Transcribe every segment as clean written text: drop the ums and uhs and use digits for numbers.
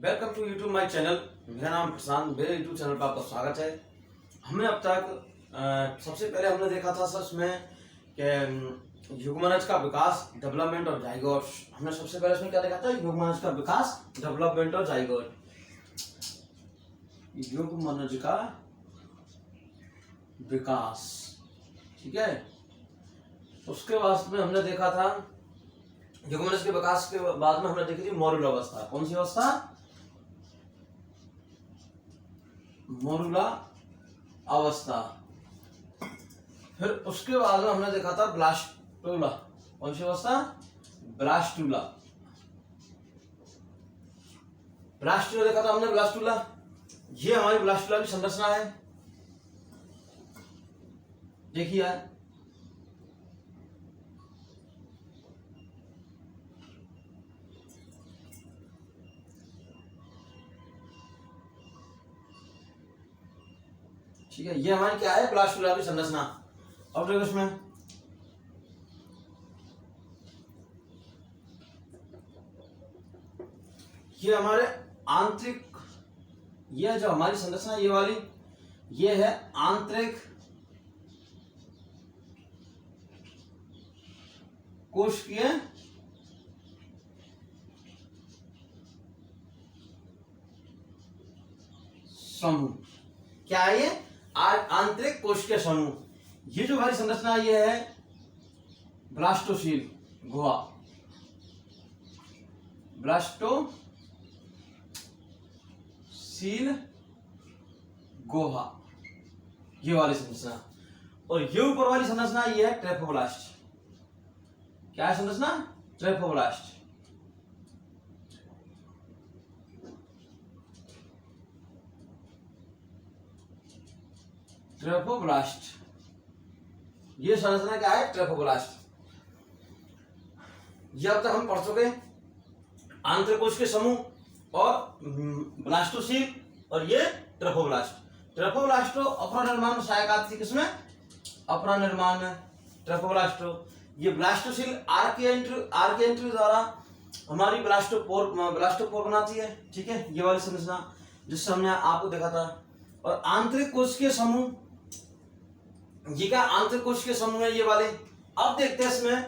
Welcome to YouTube my channel. मेरा नाम प्रशांत, मेरे यूट्यूब चैनल पर आपका स्वागत है। हमने अब तक सबसे पहले हमने देखा था सच में कि युग्मनज का विकास, डेवलपमेंट और जाइगोट। हमने सबसे पहले इसमें क्या देखा था? युग्मनज का विकास, डेवलपमेंट और जाइगोट। युग्मनज का विकास, ठीक है। उसके बाद में हमने देखा था युग्मनज के विकास के बाद में हमने देखी थी मॉड्यूल अवस्था। कौन सी अवस्था? मोरुला अवस्था। फिर उसके बाद में हमने देखा था ब्लास्टूला। कौन सी अवस्था? ब्लास्टूला। ब्लास्टूला देखा था हमने। ब्लास्टूला, ये हमारी ब्लास्टूला की संरचना है। देखिए ठीक है, ये हमारी क्या है? ब्लास्टूला की संरचना। अब देखो इसमें ये हमारे आंतरिक, ये जो हमारी संरचना ये वाली, ये है आंतरिक कोशिकीय समूह। क्या है ये? आंतरिक कोशिकीय समूह। ये जो हमारी संरचना ये है ब्लास्टोसील गुहा। ब्लास्टोसील गुहा, ये वाली संरचना। और ये ऊपर वाली संरचना ये है ट्रेफोब्लास्ट। क्या है संरचना? ट्रेफोब्लास्ट। ट्रेफोब्लास्ट, ये संरचना क्या है? ट्रेफोब्लास्ट। ये अब तक हम पढ़ चुके आंतरिक कोशिकीय समूह और ब्लास्टोसील और ये ट्रेफोब्लास्ट। ट्रेफोब्लास्टो अपरा निर्माण में सहायक आती है। किसमें? अपरा निर्माण में ट्रेफोब्लास्टो। ये ब्लास्टोसील आर के एंट्री द्वारा हमारी ब्लास्टोपोर बनाती है। ठीक है, ये वाली संरचना जिससे हमने आपको देखा था। और आंतरिक कोशिकीय समूह, ये क्या आंतरिक कोशिकीय समूह है? ये वाले। अब देखते हैं इसमें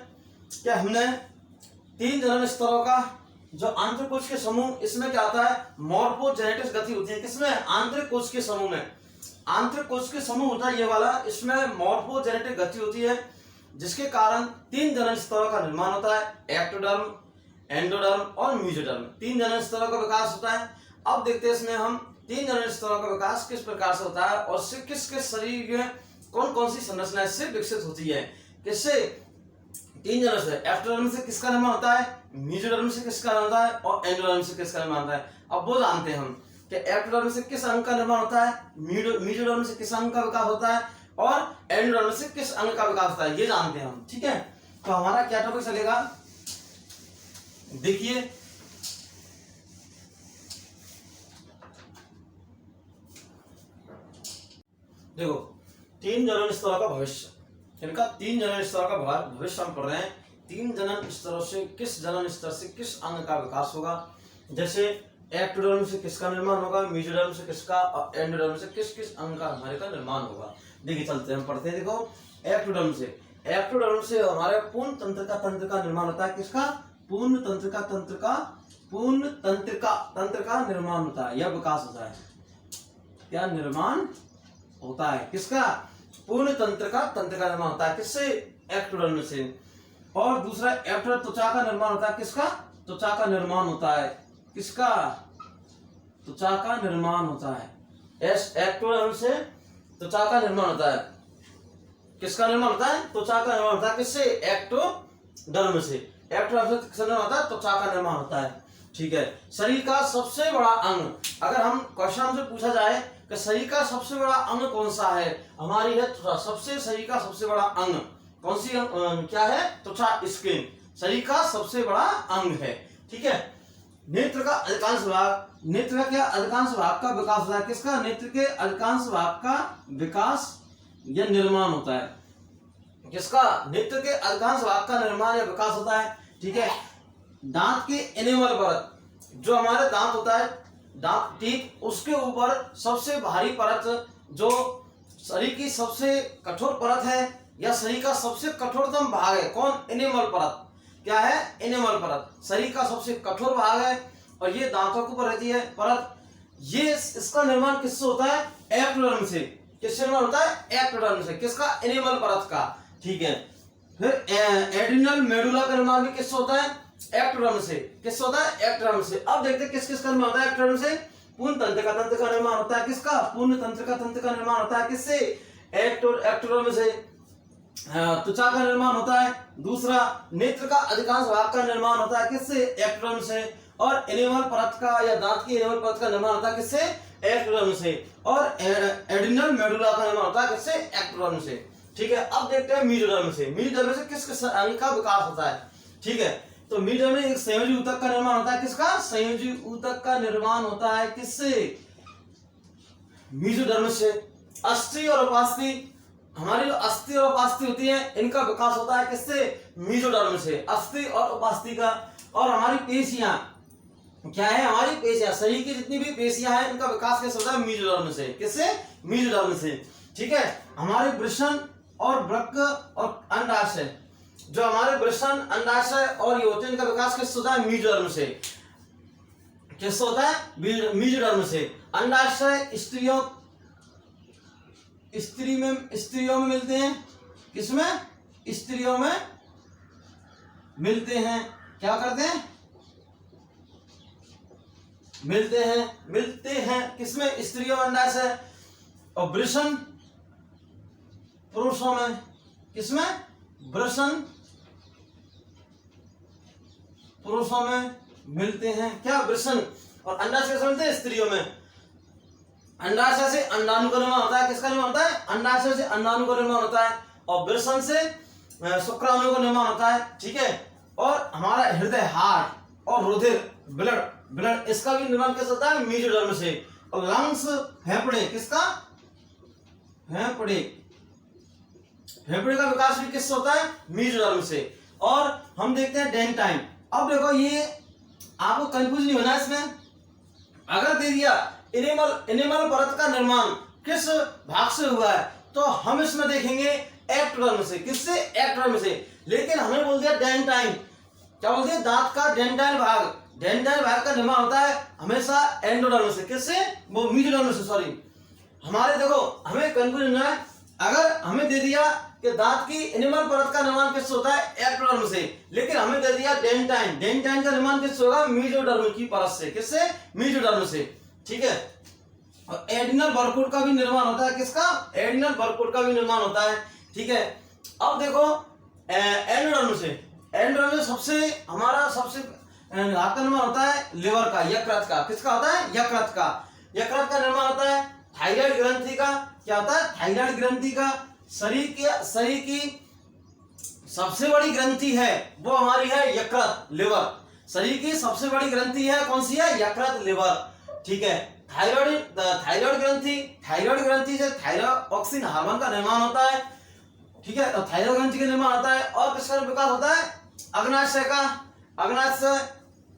क्या हमने 3 जनन स्तरों का जो आंतरिक कोशिकीय समूह, इसमें क्या आता है? मॉर्फोजेनेटिक्स गति होती है। किसमें? आंतरिक कोशिकीय समूह में। आंतरिक कोशिकीय समूह होता है ये वाला, इसमें मॉर्फोजेनेटिक गति होती है, जिसके कारण 3 जनन स्तरों का निर्माण होता है। एक्टोडर्म, एंडोडर्म और मेसोडर्म। 3 जनन स्तरों का विकास होता है। अब देखते हैं इसमें हम 3 जनन स्तरों का विकास किस प्रकार से होता है और किस किस शरीर में कौन कौन सी संरचना इससे विकसित होती है। किससे? 3 जनन से। एक्टोडर्म से किसका निर्माण होता है, मेसोडर्म से किसका निर्माण होता है और एंडोडर्म से किसका निर्माण होता है। अब वो जानते हैं हम कि एक्टोडर्म से किस अंग का निर्माण होता है, मेसोडर्म से किस अंग का विकास होता है और एंडोडर्म से किस अंग का विकास होता है, ये जानते हैं हम। ठीक है, तो हमारा क्या टॉपिक चलेगा? देखिए देखो, 3 जनन स्तरों का भविष्य। इनका 3 जनन स्तरों का भविष्य हम पढ़ रहे हैं। 3 जनन स्तरों से किस जनन स्तर से किस अंग का विकास होगा। जैसे एक्टोडर्म से किसका निर्माण होगा, मेसोडर्म से किसका और एंडोडर्म से किस किस अंग का हमारे का निर्माण होगा। देखिए चलते हम पढ़ते हैं। देखो, एक्टोडर्म से हमारे पूर्ण तंत्र का निर्माण होता है। किसका? पूर्ण तंत्र का निर्माण होता है या विकास होता है। क्या निर्माण होता है? किसका? पूर्ण तंत्र का निर्माण होता है। किससे? एक्टोडर्म से। और दूसरा एक्टोडर्म त्वचा का निर्माण होता है। किसका? त्वचा का निर्माण होता है। किसका? त्वचा का निर्माण होता है। एक्टोडर्म से त्वचा का निर्माण होता है। किसका निर्माण होता है? त्वचा का निर्माण होता है। किससे? एक्टोडर्म से। एक्टोडर्म से किसका निर्माण होता है? त्वचा का निर्माण होता है। ठीक है, शरीर का सबसे बड़ा अंग, अगर हम क्वेश्चन से पूछा जाए कि शरीर का सबसे बड़ा अंग कौन सा है, हमारी है त्वचा। शरीर का सबसे बड़ा अंग कौन सी क्या है? त्वचा, स्किन शरीर का सबसे बड़ा अंग है। ठीक है, नेत्र का अधिकांश भाग, नेत्र का क्या? अधिकांश भाग का विकास होता है। किसका? नेत्र के अधिकांश भाग का विकास या निर्माण होता है। किसका? नेत्र के अधिकांश भाग का निर्माण या विकास होता है। ठीक है, दांत के एनेमल परत, जो हमारे दांत होता है, दांत टीथ, उसके ऊपर सबसे भारी परत, जो शरीर की सबसे कठोर परत है या शरीर का सबसे कठोरतम भाग है, कौन? एनिमल परत। क्या है? एनिमल परत, शरीर का सबसे कठोर भाग है और ये दांतों के ऊपर रहती है परत। ये इसका निर्माण किससे होता है? एक्टोडर्म से। किससे निर्माण होता है? एक्टोडर्म से। किसका? एनिमल परत का। ठीक है। फिर एड्रिनल मेडुला का निर्माण भी किससे होता है? एक्टोडर्म से। किससे होता है? एक्टोडर्म से। अब देखते हैं किस किस का निर्माण होता है एक्टोडर्म से। पूर्ण तंत्र का निर्माण होता है किसका? पूर्ण तंत्र का निर्माण होता है किससे? एक्टोडर्म से। त्वचा का निर्माण होता है। दूसरा, नेत्र का अधिकांश भाग का निर्माण होता है किससे? एक्टोडर्म से। और एनिमल परत का या दांत की एनिमल परत का निर्माण होता है किससे? एक्टोडर्म से। और एड्रिनल मेडुला का निर्माण होता है किससे? एक्टोडर्म से। ठीक है। अब देखते हैं मेसोडर्म से। मेसोडर्म से किस किस अंग का विकास होता है? ठीक है। तो मेसोडर्म में एक संयोजी ऊतक का निर्माण होता है किसका? संयोजी ऊतक का निर्माण होता है किससे? मेसोडर्म से। अस्थि और उपास्थि, हमारी जो अस्थि और उपास्थि होती है, इनका विकास होता है किससे? मेसोडर्म से। अस्थि और उपास्थि का। और हमारी पेशियां क्या है? हमारी पेशियां, शरीर की जितनी भी पेशियां हैं, इनका विकास कैसे होता है? मेसोडर्म से। किससे? मेसोडर्म से। ठीक है। हमारे वृषण और वृक्क और अंडाशय, जो हमारे वृषण, अंडाशय और ये होते हैं, इनका विकास किससे होता है? मेसोडर्म से। किससे होता है? मेसोडर्म से। अंडाशय स्त्रियों में मिलते हैं। किसमें? स्त्रियों में मिलते हैं। क्या करते हैं? मिलते हैं किसमें? स्त्रियों में अंडाशय। और वृषण पुरुषों में। किसमें? वृषण पुरुषों में मिलते हैं। क्या? वृषण। और अंडाशय से मिलते हैं स्त्रियों में। अंडाशय से अंडाणु का निर्माण होता है। किसका निर्माण होता है? अंडाशय से अंडाणु का निर्माण होता है। और वृषण से शुक्राणु का निर्माण होता है। ठीक है। और हमारा हृदय, हार्ट और रुधिर, ब्लड, इसका भी निर्माण कैसे होता है? मेसोडर्म से। और लंग्स, फेफड़े, किसका? फेफड़े का विकास भी किससे होता है? मेसोडर्म से। और हम देखते हैं डेंटाइन। अब देखो, ये आपको कंफ्यूज नहीं होना इसमें। अगर दे दिया एनिमल परत का निर्माण किस भाग से हुआ है, तो हम इसमें देखेंगे एक्टोडर्म से। किससे? एक्टोडर्म से। लेकिन हमें बोल दिया डेंटाइन। क्या बोल दिया? दांत का डेंटाइन भाग। डेंटाइन भाग का निर्माण होता है हमेशा एंडोडर्म से। किससे? वो मेसोडर्म से। सॉरी, हमारे देखो, हमें कंफ्यूजन है। अगर हमें दे दिया कि दांत की एनिमल परत का निर्माण किससे होता है? एक्टोडर्म से। लेकिन हमें दे दिया डेंटाइन का निर्माण किससे होगा? मेसोडर्म की परत से। किससे? मेसोडर्म से। ठीक है। और एड्रिनल बरकूट का भी निर्माण होता है। किसका? एड्रिनल बरकूट का भी निर्माण होता है। ठीक है। अब देखो, एंडोडर्म से। एंडोडर्म में सबसे का निर्माण होता है लिवर का, यकृत का। किसका होता है? यकृत का। यकृत का निर्माण होता है थायराइड ग्रंथि का। क्या होता है? थायराइड ग्रंथि का। शरीर की सबसे बड़ी ग्रंथि है वो हमारी है यकृत, लिवर। शरीर की सबसे बड़ी ग्रंथि है कौन सी है? यकृत, लिवर। ठीक है। थायराइड ग्रंथि से थायरोक्सिन हार्मोन का निर्माण होता है। ठीक है। थायराइड ग्रंथि का निर्माण होता है। और किसका विकास होता है? अग्नाशय का।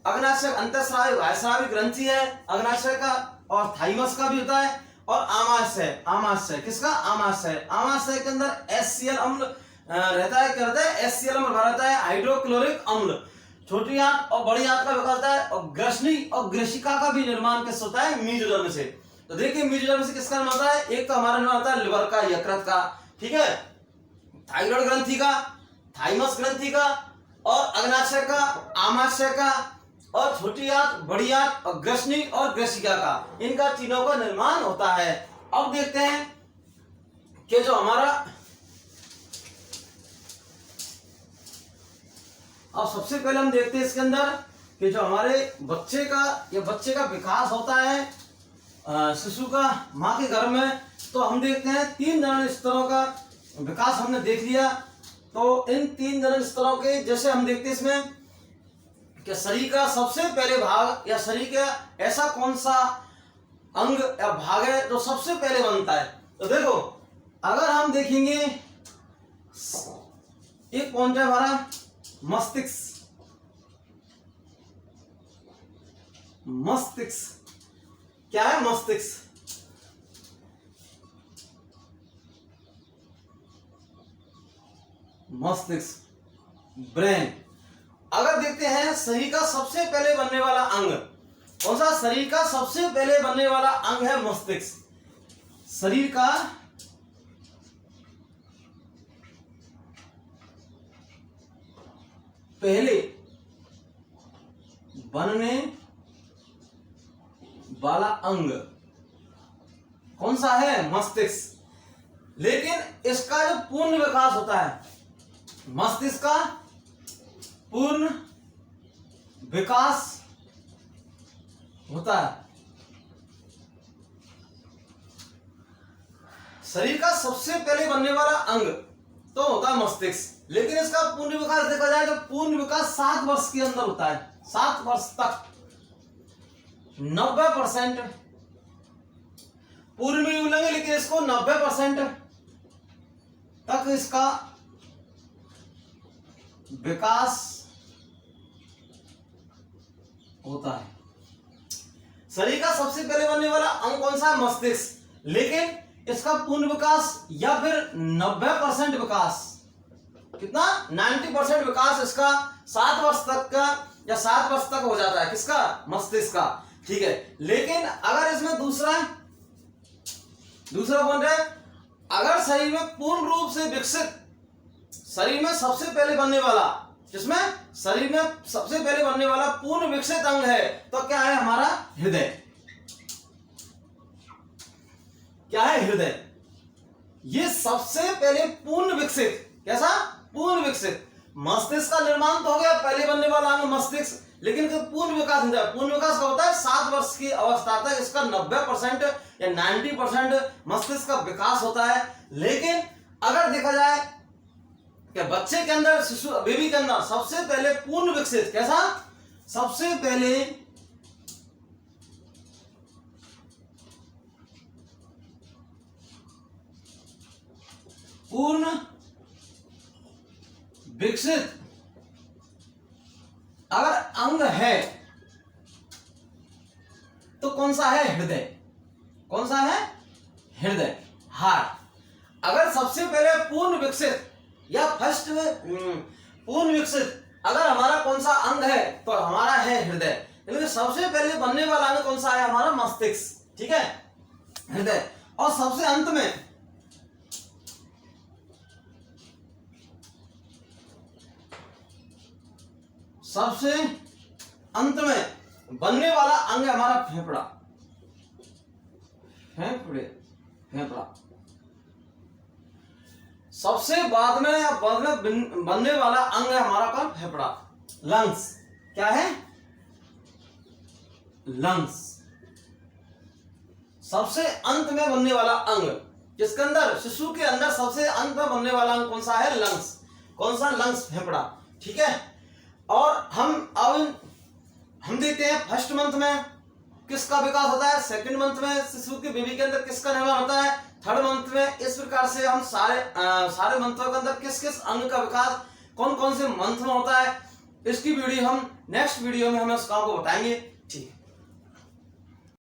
अग्नाशय अंतःस्रावी बाह्यस्रावी ग्रंथि है अग्नाशय का। और थाइमस का भी होता है। और आमाशय, किसका? आमाशय के अंदर HCl अम्ल रहता है। क्या रहता है? HCl अम्ल भरा रहता है, हाइड्रोक्लोरिक अम्ल। छोटी आंत और बड़ी आंत का विकास होता है। और ग्रसनी और ग्रसिका का भी निर्माण किससे होता है? मेसोडर्म से। तो देखिए, मेसोडर्म से किसका निर्माण होता है? एक तो हमारा निर्माण होता है लिवर का, यकृत का। ठीक है। थायराइड ग्रंथि का, थाइमस ग्रंथि का, और अग्नाशय का, आमाशय का, और छोटी आंत, बड़ी आंत, और ग्रसनी और ग्रसिका का। इनका तीनों का निर्माण होता है। अब देखते हैं कि जो हमारा, अब सबसे पहले हम देखते हैं इसके अंदर कि जो हमारे बच्चे का विकास होता है शिशु का माँ के गर्भ में, तो हम देखते हैं 3 जनन स्तरों का विकास हमने देख लिया। तो इन 3 जनन स्तरों के जैसे हम देखते हैं इसमें कि शरीर का सबसे पहले भाग या शरीर का ऐसा कौन सा अंग या भाग है जो सबसे पहले बनता है। तो देखो, अगर हम देखेंगे, एक कौन सा हमारा मस्तिष्क। मस्तिष्क। क्या है? मस्तिष्क। मस्तिष्क, ब्रेन। अगर देखते हैं शरीर का सबसे पहले बनने वाला अंग कौन सा? शरीर का सबसे पहले बनने वाला अंग है मस्तिष्क। शरीर का पहले बनने वाला अंग कौन सा है? मस्तिष्क। लेकिन इसका जो पूर्ण विकास होता है, मस्तिष्क का पूर्ण विकास होता है, शरीर का सबसे पहले बनने वाला अंग तो होता है मस्तिष्क। लेकिन इसका पूर्ण विकास देखा जाए तो पूर्ण विकास 7 वर्ष के अंदर होता है। 7 वर्ष तक 90% पूर्व में मिलेंगे, लेकिन इसको 90% तक इसका विकास होता है। शरीर का सबसे पहले बनने वाला अंग कौन सा है? मस्तिष्क। लेकिन इसका पूर्ण विकास या फिर 90% विकास, कितना? 90% विकास इसका 7 वर्ष तक का या 7 वर्ष तक हो जाता है। किसका? मस्तिष्क का। ठीक है। लेकिन अगर इसमें दूसरा बन रहा है, अगर शरीर में पूर्ण रूप से विकसित, शरीर में सबसे पहले बनने वाला, जिसमें शरीर में सबसे पहले बनने वाला पूर्ण विकसित अंग है, तो क्या है? हमारा हृदय। क्या है? हृदय। ये सबसे पहले पूर्ण विकसित, कैसा? पूर्ण विकसित। मस्तिष्क का निर्माण तो हो गया, पहले बनने वाला अंग मस्तिष्क, लेकिन पूर्ण विकास नहीं था। पूर्ण विकास का होता है 7 वर्ष की अवस्था तक इसका 90% या 90% मस्तिष्क का विकास होता है। लेकिन अगर देखा जाए कि बच्चे के अंदर, शिशु बेबी के अंदर सबसे पहले पूर्ण विकसित, कैसा? सबसे पहले पूर्ण विकसित अगर अंग है तो कौन सा है? हृदय। कौन सा है? हृदय, हार्ट। अगर सबसे पहले पूर्ण विकसित या फर्स्ट पूर्ण विकसित अगर हमारा कौन सा अंग है तो हमारा है हृदय। लेकिन सबसे पहले बनने वाला अंग कौन सा है? हमारा मस्तिष्क। ठीक है, हृदय। और सबसे अंत में बनने वाला अंग है हमारा फेफड़ा। फेफड़ा सबसे बाद में बनने वाला अंग है हमारा कौन? फेफड़ा। लंग्स। क्या है? लंग्स सबसे अंत में बनने वाला अंग, जिसके अंदर, शिशु के अंदर सबसे अंत में बनने वाला अंग कौन सा है? लंग्स। कौन सा? लंग्स, फेफड़ा। ठीक है। और हम देखते हैं फर्स्ट मंथ में किसका विकास होता है, सेकंड मंथ में शिशु के बेबी के अंदर किसका निर्माण होता है, थर्ड मंथ में। इस प्रकार से हम सारे मंथों के अंदर किस किस अंग का विकास कौन कौन से मंथ में होता है, इसकी वीडियो हम नेक्स्ट वीडियो में हम उस काम को बताएंगे। ठीक है।